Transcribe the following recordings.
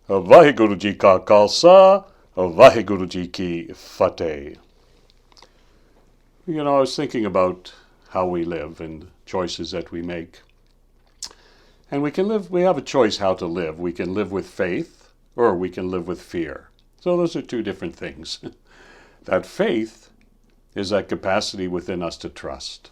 Waheguru Ji Ka Khalsa, Waheguru Ji Ki Fateh. I was thinking about how we live and choices that we make. And we have a choice how to live. We can live with faith or we can live with fear. So those are two different things. That faith is that capacity within us to trust.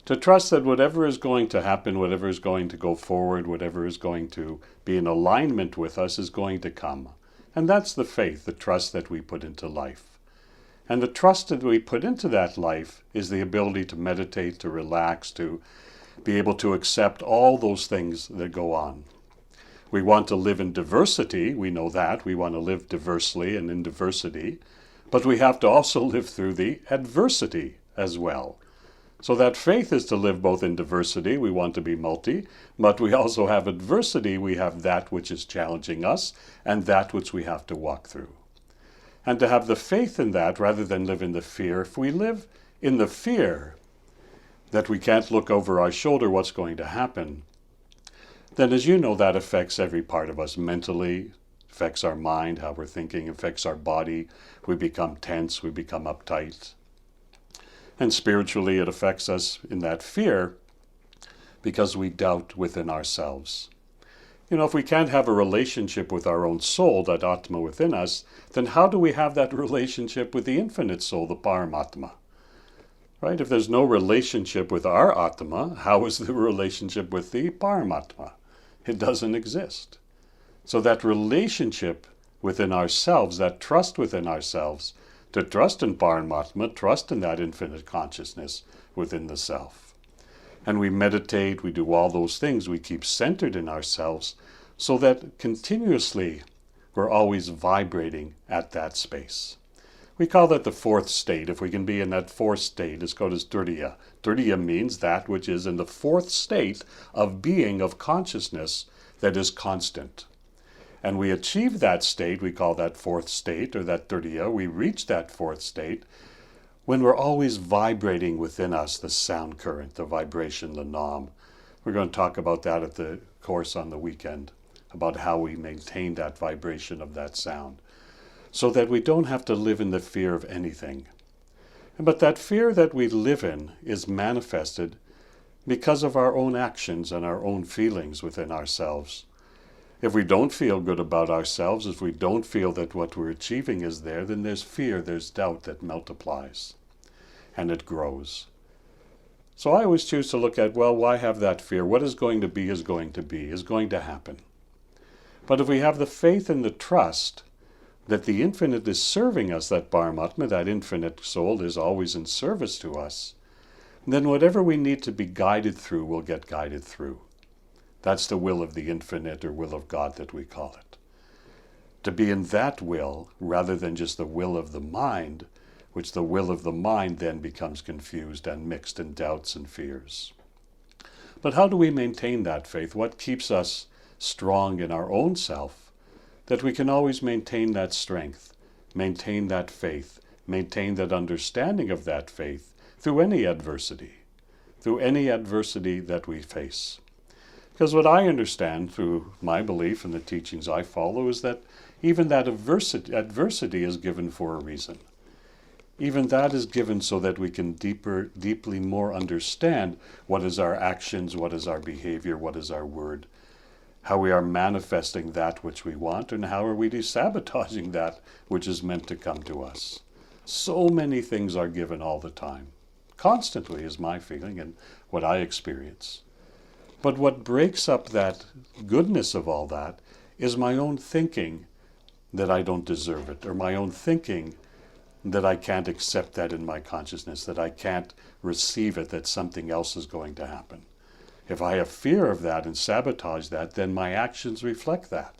To trust that whatever is going to happen, whatever is going to go forward, whatever is going to be in alignment with us is going to come. And that's the faith, the trust that we put into life. And the trust that we put into that life is the ability to meditate, to relax, to be able to accept all those things that go on. We want to live in diversity, we know that. We want to live diversely and in diversity. But we have to also live through the adversity as well. So that faith is to live both in diversity, we want to be multi, but we also have adversity, we have that which is challenging us, and that which we have to walk through. And to have the faith in that, rather than live in the fear, if we live in the fear that we can't look over our shoulder what's going to happen, then as you know, that affects every part of us mentally, affects our mind, how we're thinking, affects our body, we become tense, we become uptight. And spiritually, it affects us in that fear because we doubt within ourselves. If we can't have a relationship with our own soul, that Atma within us, then how do we have that relationship with the infinite soul, the Paramatma? Right? If there's no relationship with our Atma, how is the relationship with the Paramatma? It doesn't exist. So that relationship within ourselves, that trust within ourselves, to trust in Paramatma, trust in that infinite consciousness within the self. And we meditate, we do all those things, we keep centered in ourselves so that continuously we're always vibrating at that space. We call that the fourth state. If we can be in that fourth state, it's called as Turiya. Turiya means that which is in the fourth state of being, of consciousness that is constant. And we achieve that state, we call that fourth state, or that Turiya, we reach that fourth state when we're always vibrating within us the sound current, the vibration, the Nam. We're going to talk about that at the course on the weekend, about how we maintain that vibration of that sound, so that we don't have to live in the fear of anything. But that fear that we live in is manifested because of our own actions and our own feelings within ourselves. If we don't feel good about ourselves, if we don't feel that what we're achieving is there, then there's fear, there's doubt that multiplies and it grows. So I always choose to look at, well, why have that fear? What is going to be is going to be, is going to happen. But if we have the faith and the trust that the infinite is serving us, that Paramatma, that infinite soul is always in service to us, then whatever we need to be guided through will get guided through. That's the will of the infinite, or will of God that we call it. To be in that will, rather than just the will of the mind, which the will of the mind then becomes confused and mixed in doubts and fears. But how do we maintain that faith? What keeps us strong in our own self, that we can always maintain that strength, maintain that faith, maintain that understanding of that faith through any adversity that we face? Because what I understand through my belief and the teachings I follow is that even that adversity is given for a reason. Even that is given so that we can deeply more understand what is our actions, what is our behavior, what is our word, how we are manifesting that which we want, and how are we sabotaging that which is meant to come to us. So many things are given all the time. Constantly is my feeling and what I experience. But what breaks up that goodness of all that is my own thinking that I don't deserve it, or my own thinking that I can't accept that in my consciousness, that I can't receive it, that something else is going to happen. If I have fear of that and sabotage that, then my actions reflect that.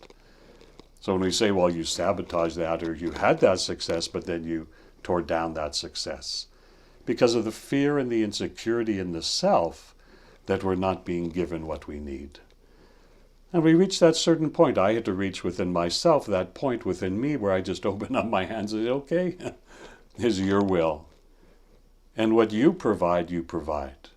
So when we say, well, you sabotaged that, or you had that success, but then you tore down that success, because of the fear and the insecurity in the self, that we're not being given what we need. And we reach that certain point. I had to reach within myself, that point within me where I just open up my hands and say, okay, is your will. And what you provide, you provide.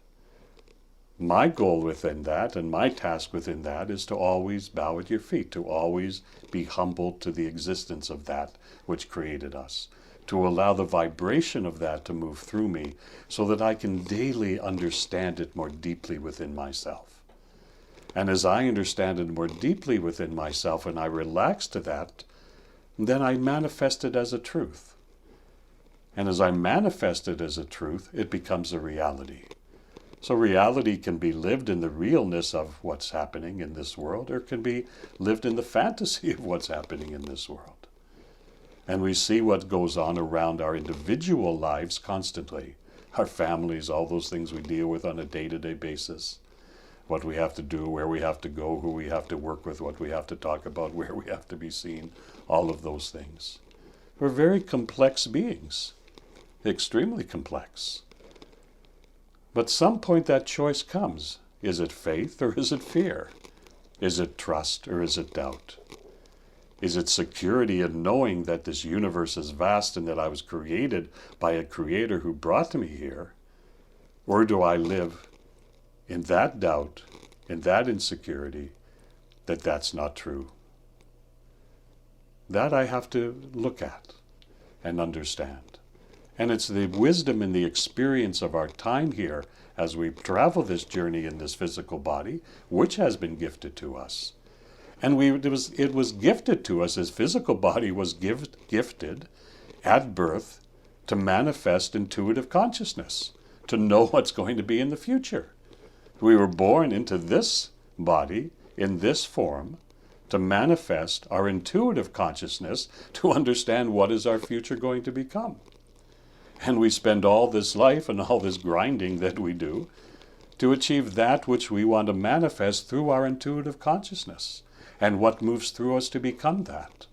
My goal within that and my task within that is to always bow at your feet, to always be humble to the existence of that which created us, to allow the vibration of that to move through me so that I can daily understand it more deeply within myself. And as I understand it more deeply within myself and I relax to that, then I manifest it as a truth. And as I manifest it as a truth, it becomes a reality. So reality can be lived in the realness of what's happening in this world, or can be lived in the fantasy of what's happening in this world. And we see what goes on around our individual lives constantly. Our families, all those things we deal with on a day-to-day basis. What we have to do, where we have to go, who we have to work with, what we have to talk about, where we have to be seen, all of those things. We're very complex beings, extremely complex. But some point that choice comes. Is it faith or is it fear? Is it trust or is it doubt? Is it security in knowing that this universe is vast and that I was created by a creator who brought me here? Or do I live in that doubt, in that insecurity, that that's not true? That I have to look at and understand. And it's the wisdom and the experience of our time here as we travel this journey in this physical body, which has been gifted to us. And it was gifted to us, as physical body was gifted at birth to manifest intuitive consciousness, to know what's going to be in the future. We were born into this body, in this form, to manifest our intuitive consciousness, to understand what is our future going to become. And we spend all this life and all this grinding that we do to achieve that which we want to manifest through our intuitive consciousness and what moves through us to become that.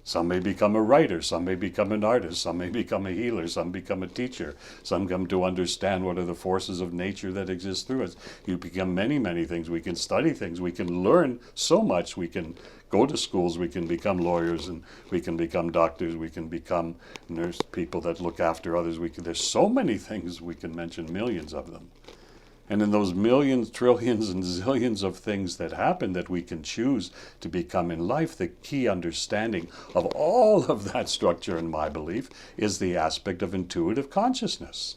Some may become a writer, some may become an artist, some may become a healer, some become a teacher, some come to understand what are the forces of nature that exist through us. You become many, many things. We can study things, we can learn so much, we can go to schools, we can become lawyers, and we can become doctors, we can become nurse people that look after others. There's so many things, we can mention millions of them. And in those millions, trillions, and zillions of things that happen that we can choose to become in life, the key understanding of all of that structure, in my belief, is the aspect of intuitive consciousness.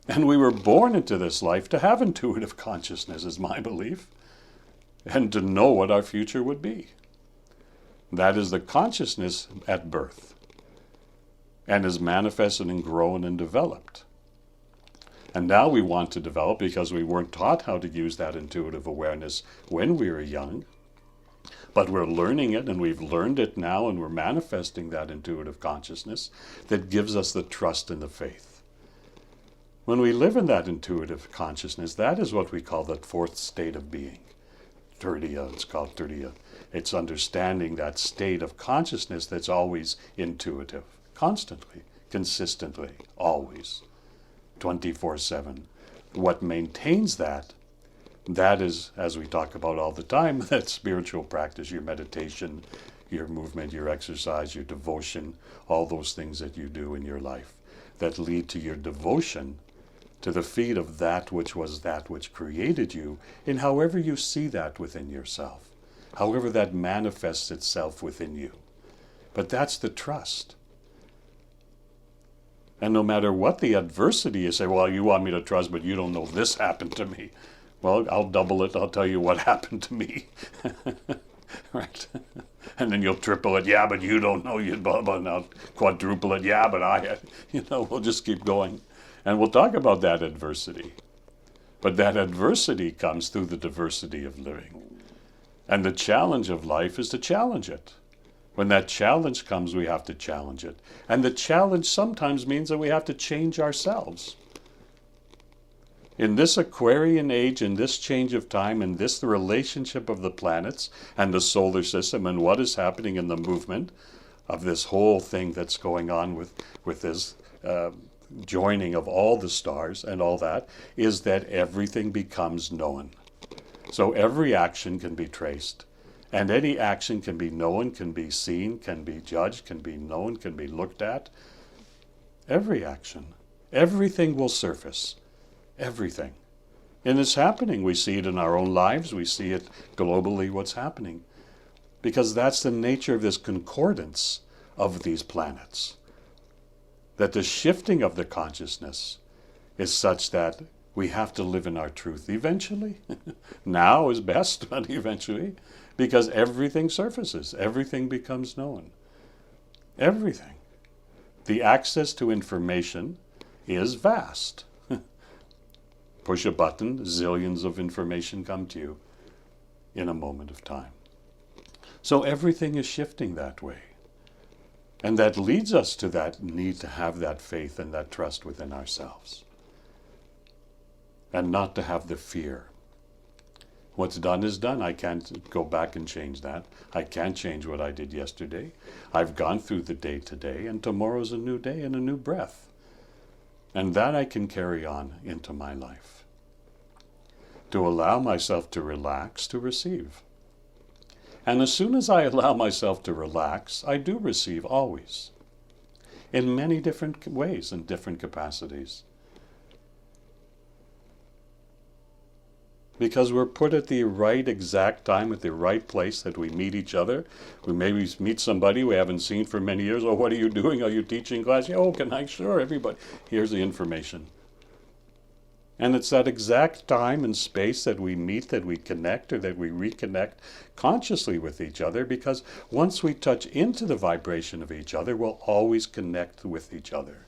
And we were born into this life to have intuitive consciousness, is my belief, and to know what our future would be. That is the consciousness at birth, and is manifested and grown and developed. And now we want to develop, because we weren't taught how to use that intuitive awareness when we were young, but we're learning it, and we've learned it now, and we're manifesting that intuitive consciousness that gives us the trust and the faith. When we live in that intuitive consciousness, that is what we call the fourth state of being. Turiya, it's called Turiya. It's understanding that state of consciousness that's always intuitive, constantly, consistently, always. 24/7. What maintains that is, as we talk about all the time, that spiritual practice, your meditation, your movement, your exercise, your devotion, all those things that you do in your life that lead to your devotion to the feet of that which created you, in however you see that within yourself, however that manifests itself within you. But that's the trust. And no matter what the adversity, you say, well, you want me to trust, but you don't know this happened to me. Well, I'll double it. I'll tell you what happened to me. Right? And then you'll triple it. Yeah, but you don't know. You blah, blah, and I'll quadruple it. Yeah, but I had, we'll just keep going. And we'll talk about that adversity. But that adversity comes through the diversity of living. And the challenge of life is to challenge it. When that challenge comes, we have to challenge it. And the challenge sometimes means that we have to change ourselves. In this Aquarian age, in this change of time, in this the relationship of the planets and the solar system and what is happening in the movement of this whole thing that's going on with this joining of all the stars and all that, is that everything becomes known. So every action can be traced. And any action can be known, can be seen, can be judged, can be known, can be looked at. Every action. Everything will surface. Everything. And it's happening. We see it in our own lives. We see it globally, what's happening. Because that's the nature of this concordance of these planets. That the shifting of the consciousness is such that we have to live in our truth eventually. Now is best, but eventually. Because everything surfaces. Everything becomes known. Everything. The access to information is vast. Push a button, zillions of information come to you in a moment of time. So everything is shifting that way. And that leads us to that need to have that faith and that trust within ourselves. And not to have the fear. What's done is done. I can't go back and change that. I can't change what I did yesterday. I've gone through the day today, and tomorrow's a new day and a new breath. And that I can carry on into my life. To allow myself to relax, to receive. And as soon as I allow myself to relax, I do receive always. In many different ways and different capacities. Because we're put at the right exact time, at the right place that we meet each other. We maybe meet somebody we haven't seen for many years. Oh, what are you doing? Are you teaching class? Yeah, oh, can I? Sure, everybody. Here's the information. And it's that exact time and space that we meet, that we connect, or that we reconnect consciously with each other, because once we touch into the vibration of each other, we'll always connect with each other.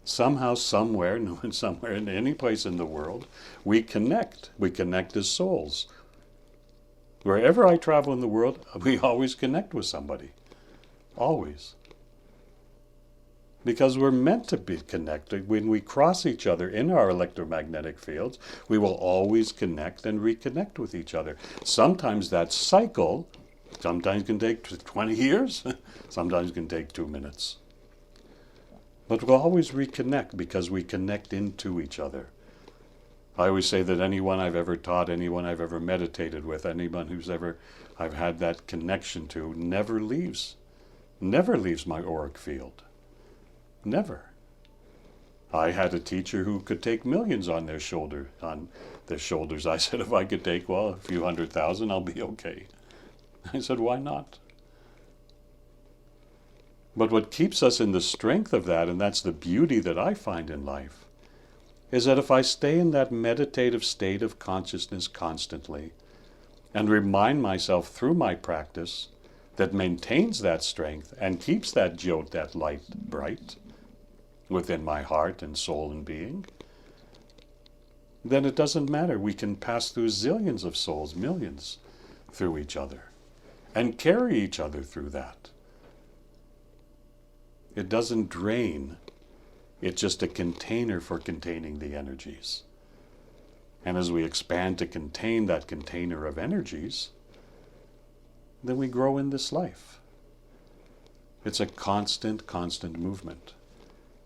Somehow, somewhere in any place in the world, we connect. We connect as souls. Wherever I travel in the world, we always connect with somebody. Always. Because we're meant to be connected. When we cross each other in our electromagnetic fields, we will always connect and reconnect with each other. Sometimes that cycle, sometimes can take 20 years, sometimes can take 2 minutes. But we'll always reconnect because we connect into each other. I always say that anyone I've ever taught, anyone I've ever meditated with, anyone who's ever I've had that connection to, never leaves my auric field. Never. I had a teacher who could take millions on their shoulders. I said, if I could take, a few 100,000, I'll be okay. I said, why not? But what keeps us in the strength of that, and that's the beauty that I find in life, is that if I stay in that meditative state of consciousness constantly, and remind myself through my practice that maintains that strength and keeps that jyot, that light, bright within my heart and soul and being, then it doesn't matter. We can pass through zillions of souls, millions, through each other, and carry each other through that. It doesn't drain. It's just a container for containing the energies. And as we expand to contain that container of energies, then we grow in this life. It's a constant movement.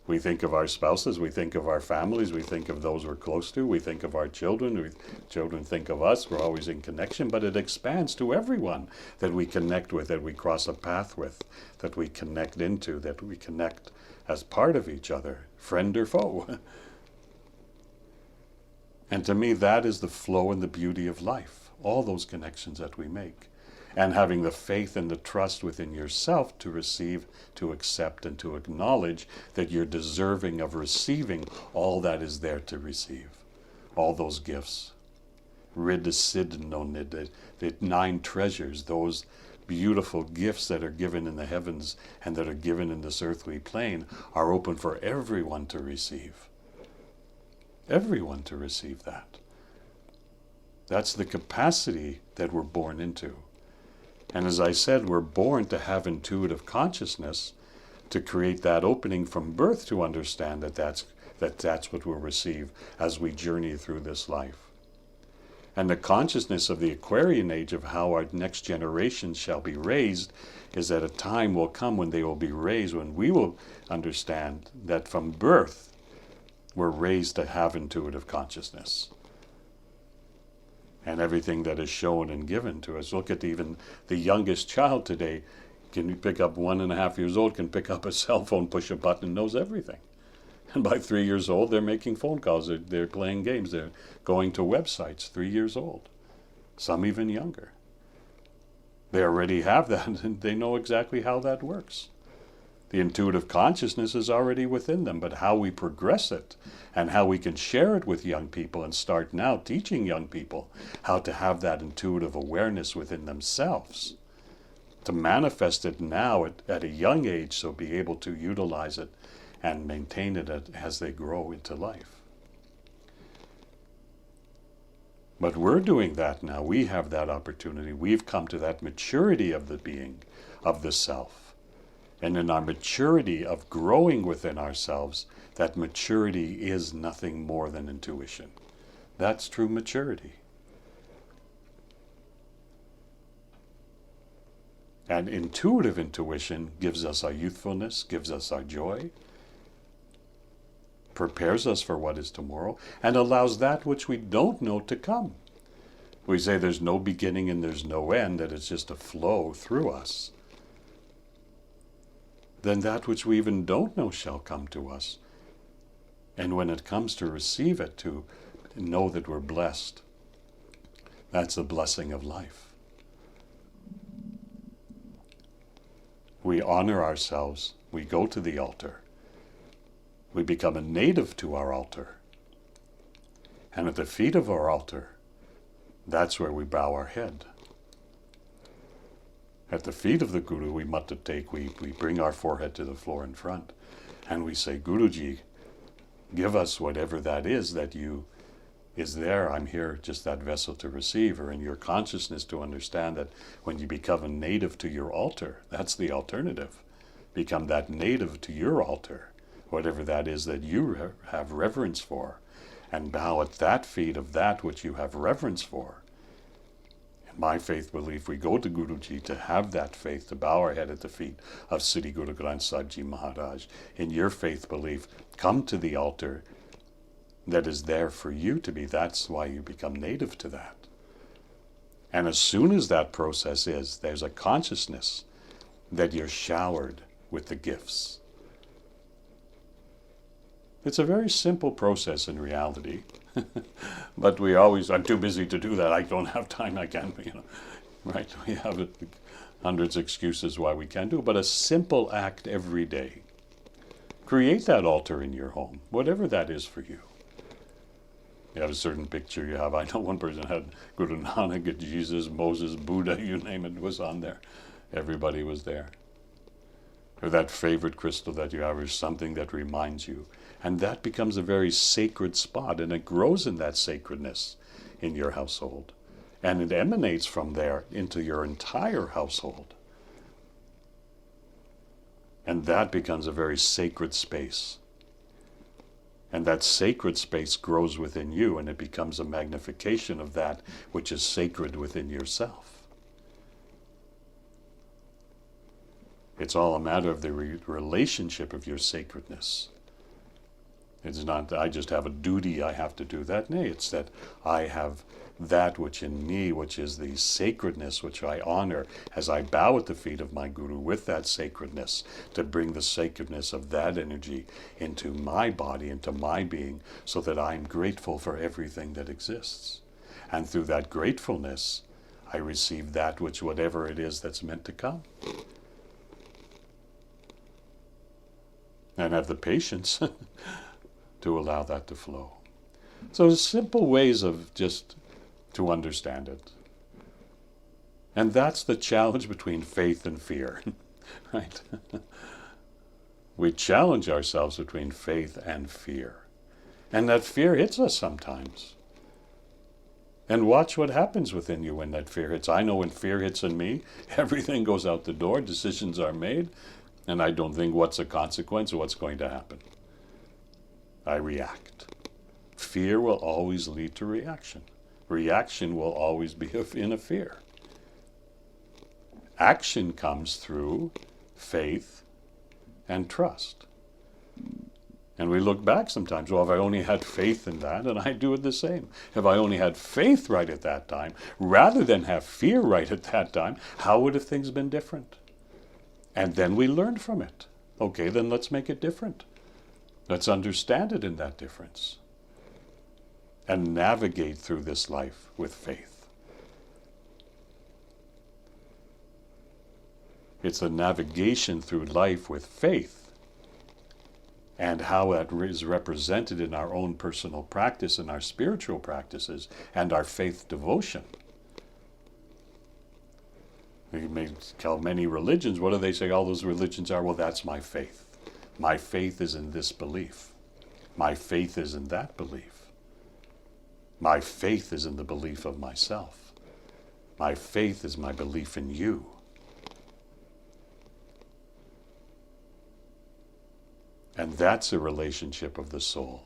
We think of our spouses, we think of our families, we think of those we're close to, we think of our children, children think of us, we're always in connection, but it expands to everyone that we connect with, that we cross a path with, that we connect into, that we connect as part of each other, friend or foe. And to me, that is the flow and the beauty of life, all those connections that we make. And having the faith and the trust within yourself to receive, to accept, and to acknowledge that you're deserving of receiving all that is there to receive. All those gifts. Rid sid no nid, the 9 treasures, those beautiful gifts that are given in the heavens and that are given in this earthly plane, are open for everyone to receive. Everyone to receive that. That's the capacity that we're born into. And as I said, we're born to have intuitive consciousness, to create that opening from birth to understand that that's what we'll receive as we journey through this life. And the consciousness of the Aquarian age of how our next generation shall be raised is that a time will come when they will be raised, when we will understand that from birth we're raised to have intuitive consciousness. And everything that is shown and given to us. Look at even the youngest child today, can pick up 1.5 years old, can pick up a cell phone, push a button, knows everything. And by 3 years old, they're making phone calls, they're playing games, they're going to websites, 3 years old. Some even younger. They already have that, and they know exactly how that works. The intuitive consciousness is already within them, but how we progress it and how we can share it with young people and start now teaching young people how to have that intuitive awareness within themselves, to manifest it now at a young age, so be able to utilize it and maintain it as they grow into life. But we're doing that now. We have that opportunity. We've come to that maturity of the being, of the self. And in our maturity of growing within ourselves, that maturity is nothing more than intuition. That's true maturity. And intuitive intuition gives us our youthfulness, gives us our joy, prepares us for what is tomorrow, and allows that which we don't know to come. We say there's no beginning and there's no end, that it's just a flow through us. Then that which we even don't know shall come to us. And when it comes to receive it, to know that we're blessed, that's the blessing of life. We honor ourselves, we go to the altar, we become a native to our altar. And at the feet of our altar, that's where we bow our head. At the feet of the Guru, we bring our forehead to the floor in front, and we say, Guruji, give us whatever that is is there. I'm here, just that vessel to receive, or in your consciousness to understand that when you become a native to your altar, that's the alternative. Become that native to your altar, whatever that is that you have reverence for, and bow at that feet of that which you have reverence for. In my faith belief, we go to Guruji to have that faith, to bow our head at the feet of Siddhi Guru Granth Sahib Ji Maharaj. In your faith belief, come to the altar that is there for you to be. That's why you become native to that. And as soon as that process is, there's a consciousness that you're showered with the gifts. It's a very simple process in reality, but I'm too busy to do that. I don't have time, I can't, right? We have hundreds of excuses why we can't do it, but a simple act every day. Create that altar in your home, whatever that is for you. You have a certain picture you have. I know one person had Guru Nanak, Jesus, Moses, Buddha, you name it, was on there. Everybody was there. Or that favorite crystal that you have, or something that reminds you. And that becomes a very sacred spot, and it grows in that sacredness in your household. And it emanates from there into your entire household. And that becomes a very sacred space. And that sacred space grows within you, and it becomes a magnification of that which is sacred within yourself. It's all a matter of the relationship of your sacredness. It's not that I just have a duty, I have to do that. Nay, it's that I have that which in me, which is the sacredness which I honor as I bow at the feet of my Guru with that sacredness, to bring the sacredness of that energy into my body, into my being, so that I'm grateful for everything that exists. And through that gratefulness, I receive that which, whatever it is that's meant to come. And have the patience to allow that to flow. So simple ways of just to understand it. And that's the challenge between faith and fear, right? We challenge ourselves between faith and fear. And that fear hits us sometimes. And watch what happens within you when that fear hits. I know when fear hits in me, everything goes out the door, decisions are made, and I don't think what's the consequence or what's going to happen. I react. Fear will always lead to reaction. Reaction will always be in a fear. Action comes through faith and trust. And we look back sometimes, well, if I only had faith in that, and I do it the same. If I only had faith right at that time, rather than have fear right at that time, how would have things been different? And then we learn from it. Okay, then let's make it different. Let's understand it in that difference and navigate through this life with faith. It's a navigation through life with faith and how that is represented in our own personal practice and our spiritual practices and our faith devotion. You may tell many religions, what do they say all those religions are? Well, that's my faith. My faith is in this belief. My faith is in that belief. My faith is in the belief of myself. My faith is my belief in you. And that's a relationship of the soul.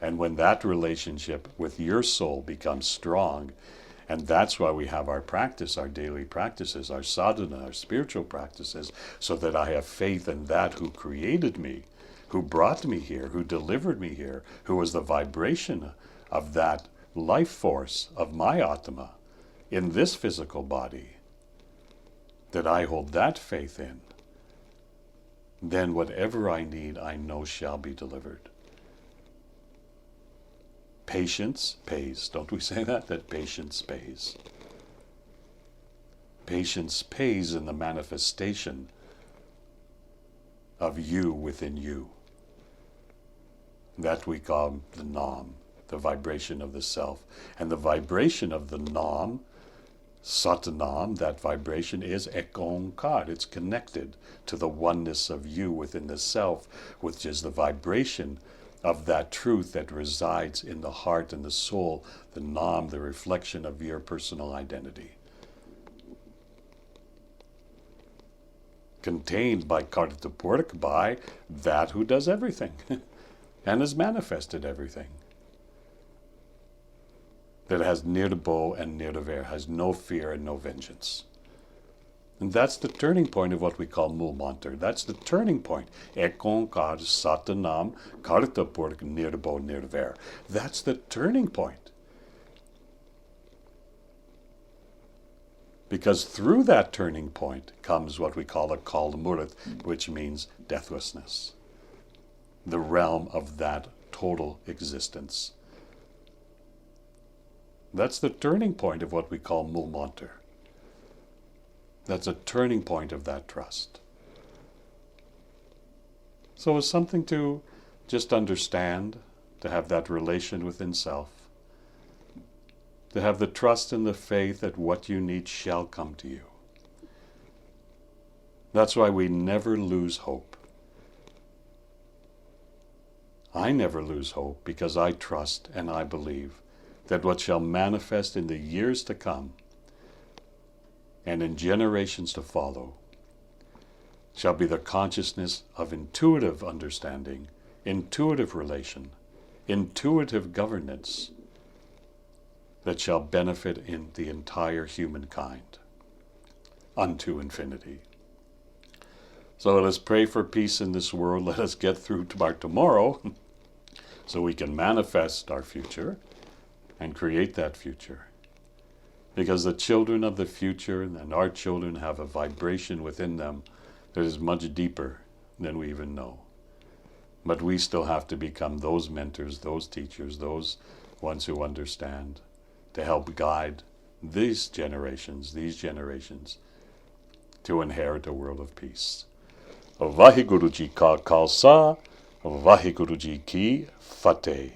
And when that relationship with your soul becomes strong, and that's why we have our practice, our daily practices, our sadhana, our spiritual practices, so that I have faith in that who created me, who brought me here, who delivered me here, who was the vibration of that life force of my Atma in this physical body, that I hold that faith in, then whatever I need, I know shall be delivered. Patience pays. Don't we say that? That patience pays. Patience pays in the manifestation of you within you. That we call the Nam, the vibration of the self. And the vibration of the Nam, Satanam, that vibration is Ek Onkar. It's connected to the oneness of you within the self, which is the vibration of that truth that resides in the heart and the soul, the Nam, the reflection of your personal identity. Contained by Kartapurk, by that who does everything and has manifested everything. That has Nirbo and Nirver, has no fear and no vengeance. And that's the turning point of what we call Mul Mantra. That's the turning point. Ekonkar Satanam Kartapurk Nirbo Nirver. That's the turning point. Because through that turning point comes what we call a Kal Murat, which means deathlessness. The realm of that total existence. That's the turning point of what we call Mul Mantra. That's a turning point of that trust. So it's something to just understand, to have that relation within self, to have the trust and the faith that what you need shall come to you. That's why we never lose hope. I never lose hope because I trust and I believe that what shall manifest in the years to come and in generations to follow shall be the consciousness of intuitive understanding, intuitive relation, intuitive governance that shall benefit in the entire humankind unto infinity. So let us pray for peace in this world. Let us get through to our tomorrow so we can manifest our future and create that future. Because the children of the future and our children have a vibration within them that is much deeper than we even know. But we still have to become those mentors, those teachers, those ones who understand, to help guide these generations to inherit a world of peace. Waheguru Ji Ka Khalsa, Waheguru Ji Ki Fateh.